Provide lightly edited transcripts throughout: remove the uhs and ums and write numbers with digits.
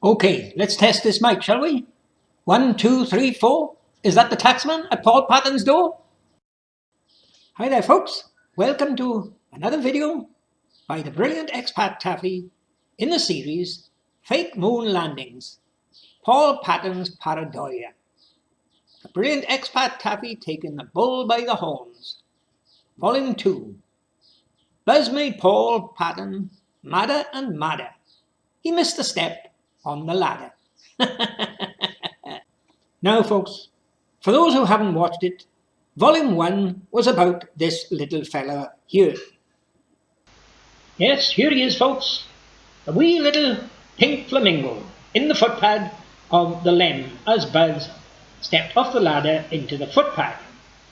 Okay, let's test this mic, shall we? 1, 2, 3, 4. Is that the taxman at Paul Pattens' door? Hi there, folks. Welcome to another video by the brilliant expat taffy in the series Fake Moon Landings, Paul Pattens' Pareidolia. The brilliant expat taffy taking the bull by the horns. Volume 2. Buzz made Paul Patten madder and madder. He missed a step on the ladder. Now folks, for those who haven't watched it, Volume 1 was about this little fella here. Yes, here he is folks, a wee little pink flamingo in the footpad of the lem as Buzz stepped off the ladder into the footpad,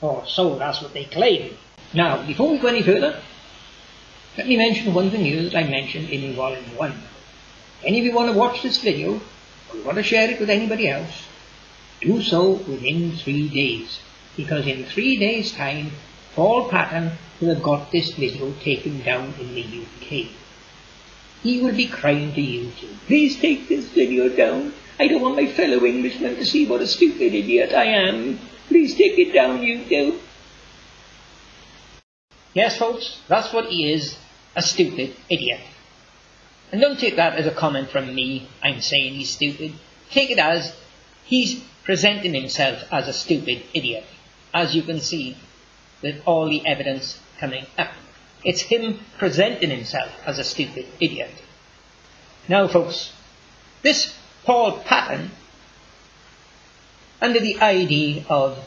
or so that's what they claim. Now, before we go any further, let me mention one thing here that I mentioned in Volume 1. If any of you want to watch this video, or you want to share it with anybody else, do so within 3 days, because in 3 days' time, Paul Patten will have got this video taken down in the UK. He will be crying to YouTube, "Please take this video down. I don't want my fellow Englishmen to see what a stupid idiot I am. Please take it down, YouTube." Yes, folks, that's what he is, a stupid idiot. And don't take that as a comment from me, I'm saying he's stupid. Take it as he's presenting himself as a stupid idiot, as you can see with all the evidence coming up. It's him presenting himself as a stupid idiot. Now folks, this Paul Patten, under the ID of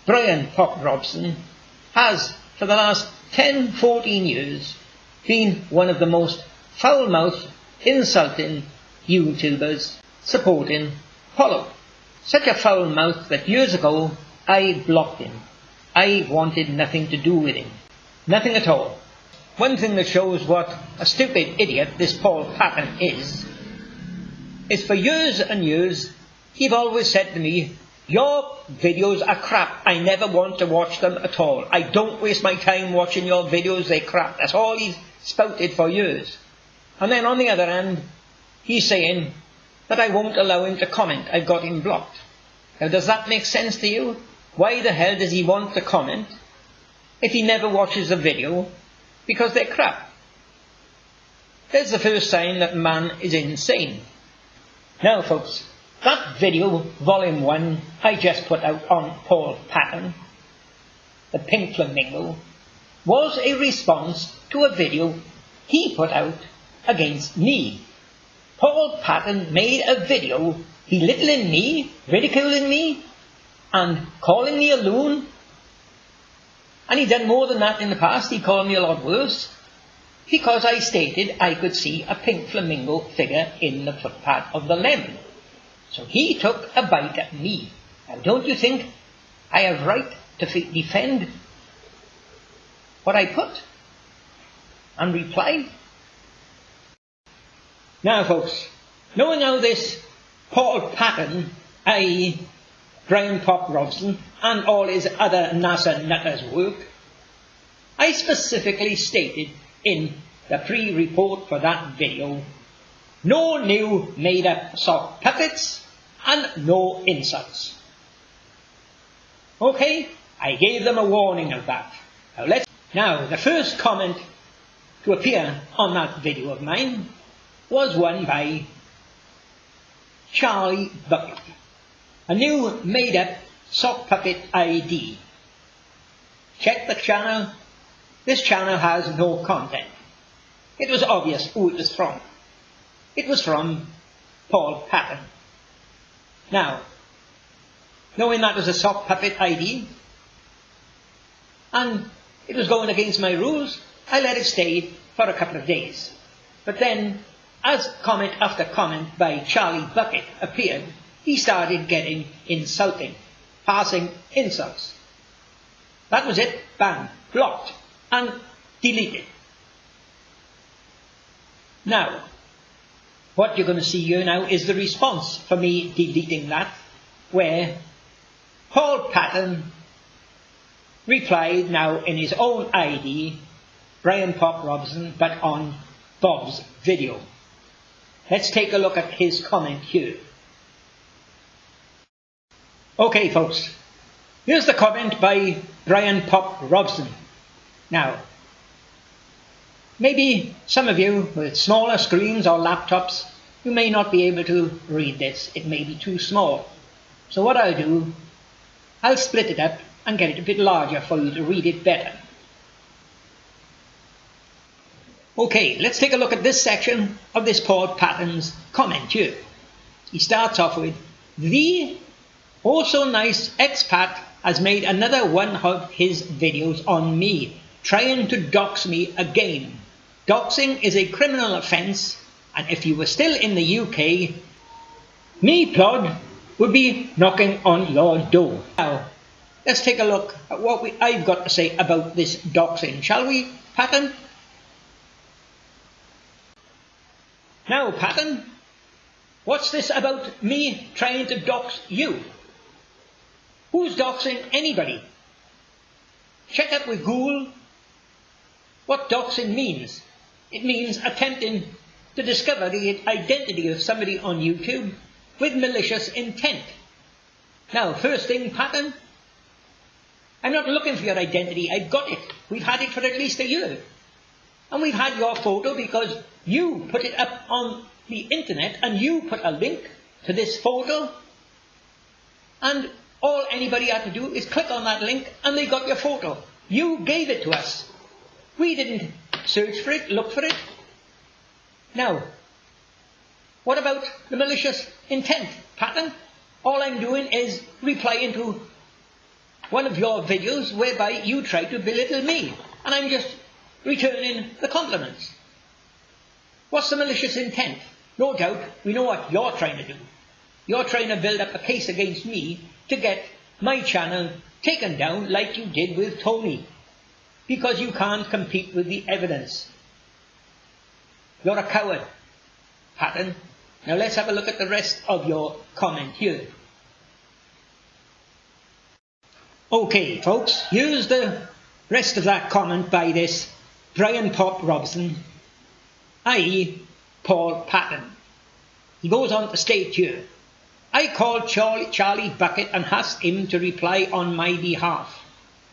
bryanpoprobson, has for the last 10-14 years been one of the most foul-mouthed, insulting YouTubers supporting Hollow. Such a foul mouth that years ago I blocked him. I wanted nothing to do with him. Nothing at all. One thing that shows what a stupid idiot this Paul Patten is for years and years he've always said to me, "Your videos are crap. I never want to watch them at all. I don't waste my time watching your videos, they're crap." That's all he's spouted for years. And then on the other hand, he's saying that I won't allow him to comment. I've got him blocked. Now does that make sense to you? Why the hell does he want to comment if he never watches a video? Because they're crap. There's the first sign that man is insane. Now folks, that video, Volume 1, I just put out on Paul Patten, the pink flamingo, was a response to a video he put out against me. Paul Patten made a video belittling me, ridiculing me, and calling me a loon. And he'd done more than that in the past. He called me a lot worse, because I stated I could see a pink flamingo figure in the footpath of the lem. So he took a bite at me. Now don't you think I have right to defend what I put and reply? Now folks, knowing how this Paul Patten, i.e. bryanpoprobson, and all his other NASA nutters work, I specifically stated in the pre-report for that video, no new made-up sock puppets and no insults. Okay, I gave them a warning of that. Now the first comment to appear on that video of mine was one by Charlie Bucket, a new made-up sock puppet ID. Check the channel. This channel has no content. It was obvious who it was from. It was from Paul Patten. Now, knowing that was a sock puppet ID, and it was going against my rules, I let it stay for a couple of days. But then, as comment after comment by Charlie Bucket appeared, he started getting insulting, passing insults. That was it, bang, blocked and deleted. Now, what you're going to see here now is the response for me deleting that, where Paul Patten replied now in his own ID, bryanpoprobson, but on Bob's video. let's take a look at his comment here. Okay folks, here's the comment by bryanpoprobson. Now, maybe some of you with smaller screens or laptops, you may not be able to read this. It may be too small. So what I'll do, I'll split it up and get it a bit larger for you to read it better. Okay, let's take a look at this section of this Paul Pattens comment here. He starts off with, "The also nice expat has made another one of his videos on me, trying to dox me again. Doxing is a criminal offence, and if you were still in the UK, me plod would be knocking on your door." Now, let's take a look at what I've got to say about this doxing, shall we, Pattern? Now, Pattern, what's this about me trying to dox you? Who's doxing anybody? Check up with Google what doxing means. It means attempting to discover the identity of somebody on YouTube with malicious intent. Now, first thing, Pattern, I'm not looking for your identity. I've got it. We've had it for at least a year. And we've had your photo because you put it up on the internet and you put a link to this photo, and all anybody had to do is click on that link and they got your photo. You gave it to us. We didn't search for it, look for it. Now, what about the malicious intent, Pattern? All I'm doing is replying to one of your videos whereby you try to belittle me, and I'm just returning the compliments. What's the malicious intent? No doubt we know what you're trying to do. You're trying to build up a case against me to get my channel taken down like you did with Tony, because you can't compete with the evidence. You're a coward, Pattern. Now let's have a look at the rest of your comment here. Okay folks, here's the rest of that comment by this bryanpoprobson, i.e. Paul Pattens. He goes on to state here, "I called Charlie Bucket and asked him to reply on my behalf.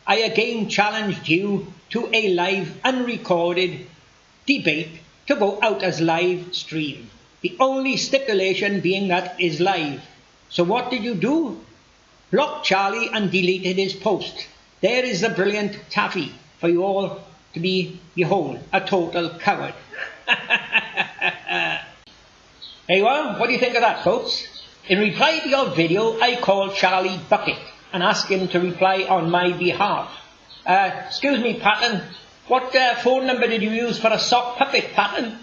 I again challenged you to a live unrecorded debate to go out as live stream. The only stipulation being that it is live. So what did you do? Blocked Charlie and deleted his post. There is the brilliant taffy for you all to behold, a total coward." There you are. What do you think of that, folks? In reply to your video, I called Charlie Bucket and asked him to reply on my behalf. Excuse me, Pattern, what phone number did you use for a sock puppet, Pattern?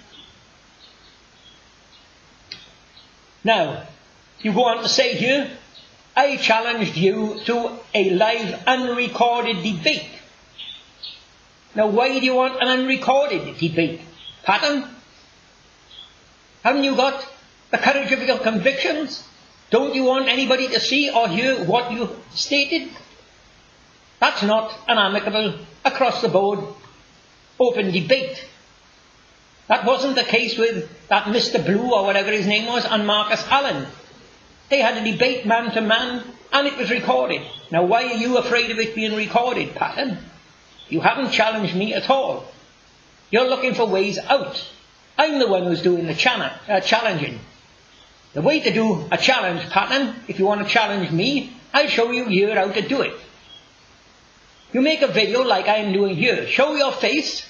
Now, you go on to say here, I challenged you to a live unrecorded debate. Now, why do you want an unrecorded debate, Pattern? Haven't you got the courage of your convictions? Don't you want anybody to see or hear what you stated? That's not an amicable, across-the-board, open debate. That wasn't the case with that Mr. Blue or whatever his name was and Marcus Allen. They had a debate man to man and it was recorded. Now why are you afraid of it being recorded, Pattern? You haven't challenged me at all. You're looking for ways out. I'm the one who's doing the challenging. The way to do a challenge, Pattern, if you want to challenge me, I'll show you here how to do it. You make a video like I'm doing here. Show your face.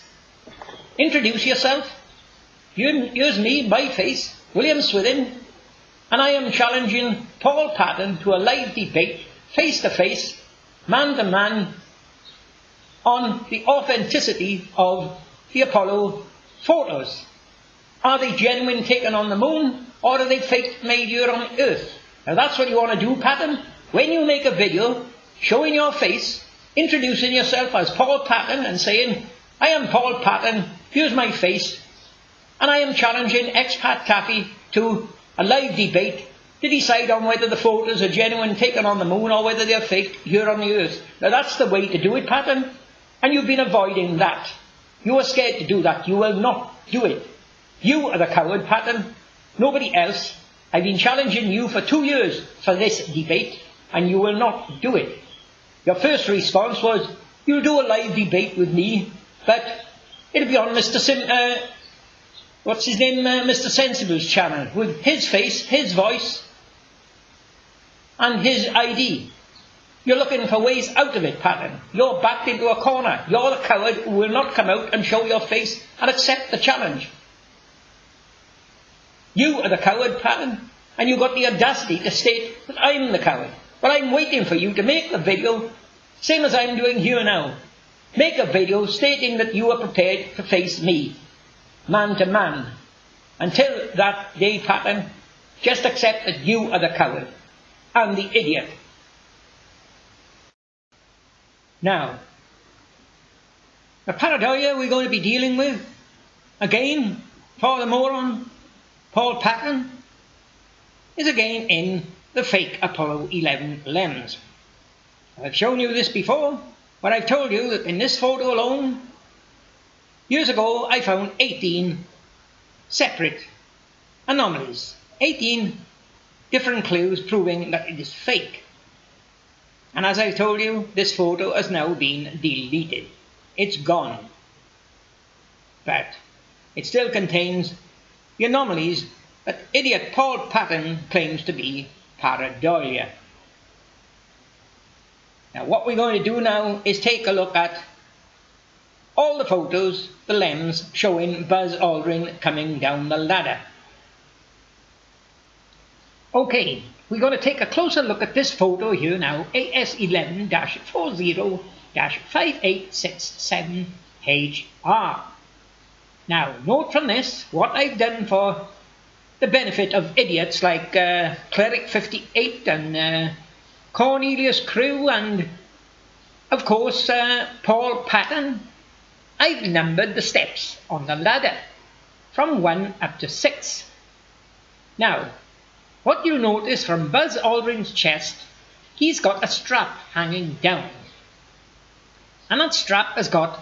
Introduce yourself. Here's me, my face, William Swithin, and I am challenging Paul Pattens to a live debate, face to face, man to man, on the authenticity of the Apollo photos. Are they genuine taken on the moon, or are they fake made here on Earth? Now that's what you want to do, Pattern. When you make a video showing your face, introducing yourself as Paul Pattens and saying, I am Paul Pattens, here's my face, and I am challenging expattaffy to a live debate to decide on whether the photos are genuine taken on the moon or whether they're fake here on the Earth. Now that's the way to do it, Pattern, and you've been avoiding that. You are scared to do that. You will not do it. You are the coward, Pattern. nobody else. I've been challenging you for 2 years for this debate, and you will not do it. Your first response was, you'll do a live debate with me, but it'll be on Mr. Mr. Sensible's channel, with his face, his voice, and his ID. You're looking for ways out of it, Pattern. You're backed into a corner. You're the coward who will not come out and show your face and accept the challenge. You are the coward, Pattern, and you've got the audacity to state that I'm the coward. But I'm waiting for you to make the video, same as I'm doing here now. Make a video stating that you are prepared to face me, man to man. Until that day, Pattern, just accept that you are the coward and the idiot. Now, the Pareidolia we're going to be dealing with, again, for the moron, Paul Pattens, is again in the fake Apollo 11 lens. I've shown you this before, but I've told you that in this photo alone, years ago I found 18 separate anomalies, 18 different clues proving that it is fake. And as I told you, this photo has now been deleted. It's gone. But it still contains the anomalies that idiot Paul Pattens claims to be Pareidolia. Now what we're going to do now is take a look at all the photos, the lens, showing Buzz Aldrin coming down the ladder. Okay, we're going to take a closer look at this photo here now, AS11-40-5867HR. Now, note from this what I've done for the benefit of idiots like Cleric 58 and Cornelius Crew and, of course, Paul Pattens. I've numbered the steps on the ladder from 1 up to 6. Now, what you'll notice from Buzz Aldrin's chest, he's got a strap hanging down. And that strap has got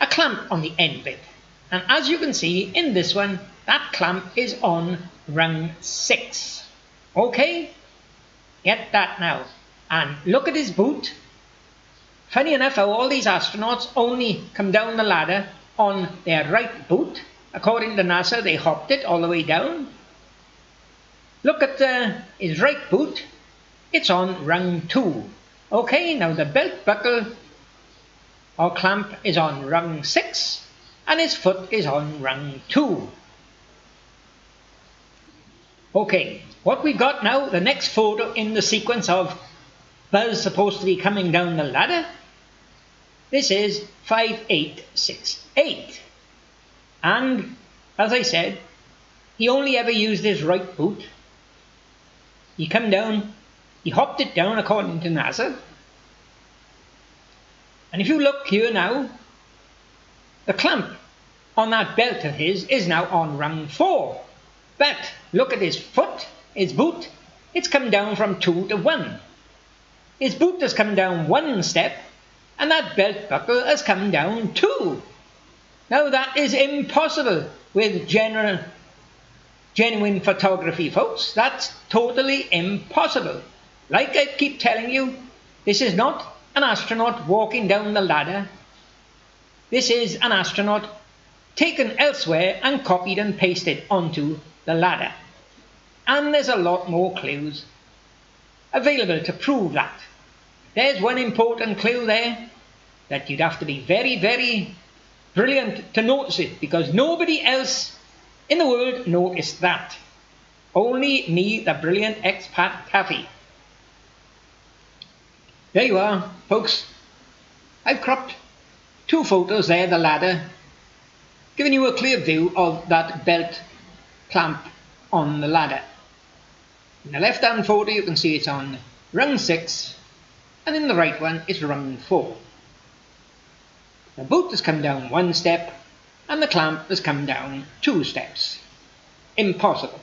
a clamp on the end of it. And as you can see in this one, that clamp is on rung 6. Okay? Get that now. And look at his boot. Funny enough how all these astronauts only come down the ladder on their right boot. According to NASA, they hopped it all the way down. Look at his right boot. It's on rung 2. Okay, now the belt buckle or clamp is on rung 6 and his foot is on rung 2. Okay, what we've got now, the next photo in the sequence of Buzz supposed to be coming down the ladder. This is 5868. And, as I said, he only ever used his right boot. He come down, he hopped it down according to NASA. And if you look here now, the clamp on that belt of his is now on rung 4. But look at his foot, his boot, it's come down from 2 to 1. His boot has come down 1 step, and that belt buckle has come down 2. Now that is impossible with genuine photography, folks. That's totally impossible. Like I keep telling you, this is not an astronaut walking down the ladder. This is an astronaut taken elsewhere and copied and pasted onto the ladder. And there's a lot more clues available to prove that. There's one important clue there that you'd have to be very, very brilliant to notice it, because nobody else in the world noticed that. Only me, the brilliant expattaffy. There you are, folks. I've cropped 2 photos there, the ladder, giving you a clear view of that belt clamp on the ladder. In the left hand photo you can see it's on rung 6, and in the right one it's rung 4. The boot has come down 1 step, and the clamp has come down 2 steps. Impossible.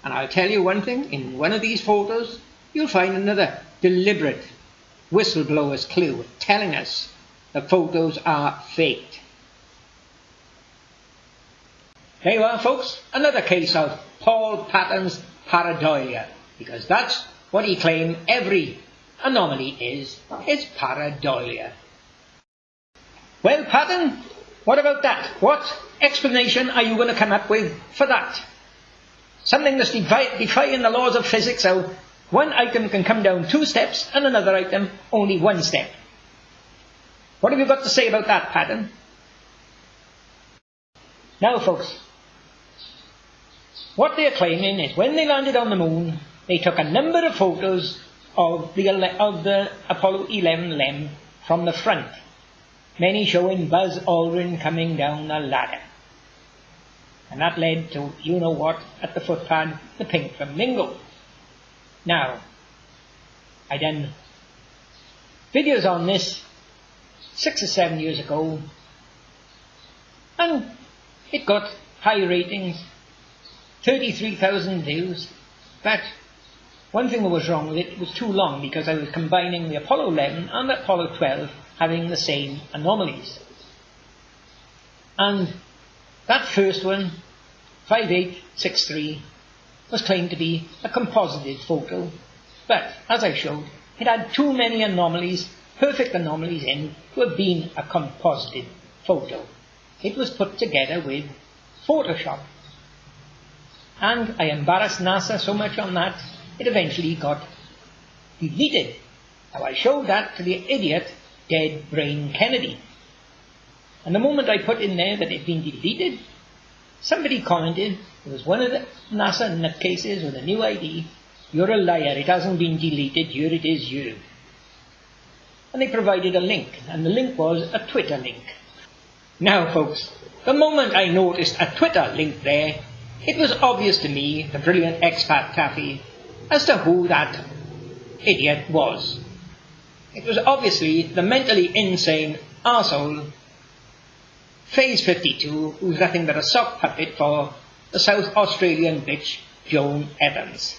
And I'll tell you one thing, in one of these photos you'll find another deliberate whistleblower's clue telling us the photos are faked. There you are, folks, another case of Paul Pattens' Pareidolia, because that's what he claimed every anomaly is. It's Pareidolia. Well, Pattern, what about that? What explanation are you going to come up with for that? Something that's defying the laws of physics, how one item can come down 2 steps and another item only 1 step. What have you got to say about that, Pattern? Now, folks, what they're claiming is when they landed on the moon, they took a number of photos of the Apollo 11 LEM from the front, many showing Buzz Aldrin coming down the ladder. And that led to, you know what, at the footpad, the pink flamingo. Now, I done videos on this 6 or 7 years ago, and it got high ratings, 33,000 views, but one thing that was wrong with it was too long, because I was combining the Apollo 11 and the Apollo 12 having the same anomalies. And that first one, 5863, was claimed to be a composited photo, but as I showed, it had too many anomalies, perfect anomalies in, to have been a composited photo. It was put together with Photoshop. And I embarrassed NASA so much on that, it eventually got deleted. Now I showed that to the idiot, dead brain Kennedy. And the moment I put in there that it had been deleted, somebody commented, it was one of the NASA nutcases with a new ID, "You're a liar, it hasn't been deleted, here it is, you." And they provided a link, and the link was a Twitter link. Now, folks, the moment I noticed a Twitter link there, it was obvious to me, the brilliant expattaffy, as to who that idiot was. It was obviously the mentally insane arsehole, Phase 52, who's nothing but a sock puppet for the South Australian bitch, Joan Evans.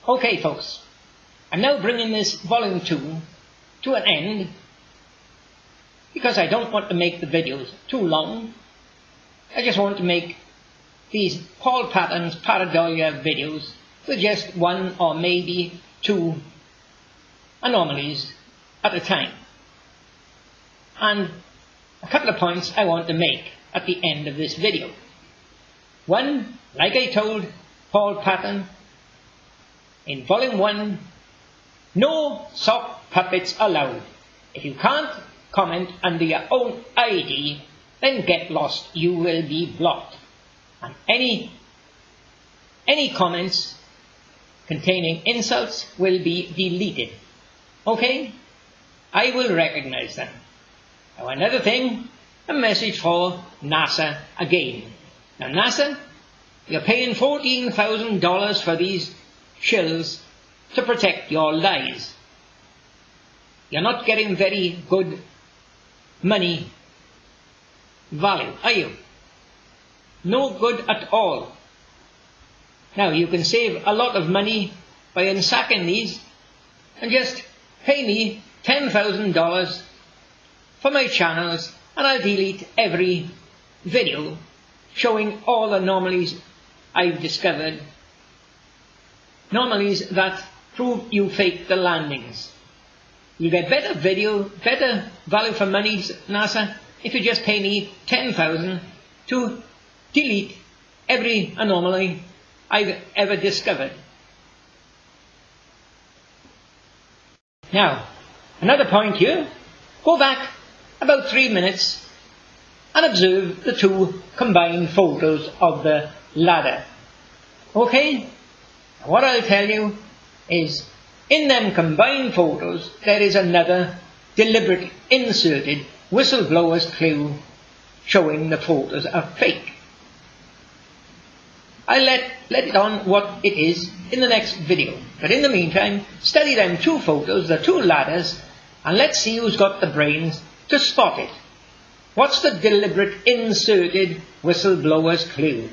Okay, folks, I'm now bringing this Volume 2 to an end, because I don't want to make the videos too long. I just want to make these Paul Pattens' Pareidolia videos with just 1 or maybe 2 anomalies at a time. And a couple of points I want to make at the end of this video. One, like I told Paul Pattens in Volume 1, no sock puppets allowed. If you can't comment under your own ID, then get lost, you will be blocked. And any comments containing insults will be deleted. Okay? I will recognize them. Now another thing, a message for NASA again. Now NASA, you're paying $14,000 for these shills to protect your lies. You're not getting very good money value, are you? No good at all. Now you can save a lot of money by unsacking these and just pay me $10,000 for my channels, and I'll delete every video showing all the anomalies I've discovered, anomalies that prove you faked the landings. You get better value for money, NASA, if you just pay me $10,000 to delete every anomaly I've ever discovered. Now, another point here, go back about 3 minutes and observe the 2 combined photos of the ladder. Okay? What I'll tell you is, in them combined photos, there is another deliberately inserted whistleblower's clue showing the photos are fake. I'll let it on what it is in the next video. But in the meantime, study them 2 photos, the 2 ladders, and let's see who's got the brains to spot it. What's the deliberate inserted whistleblower's clue?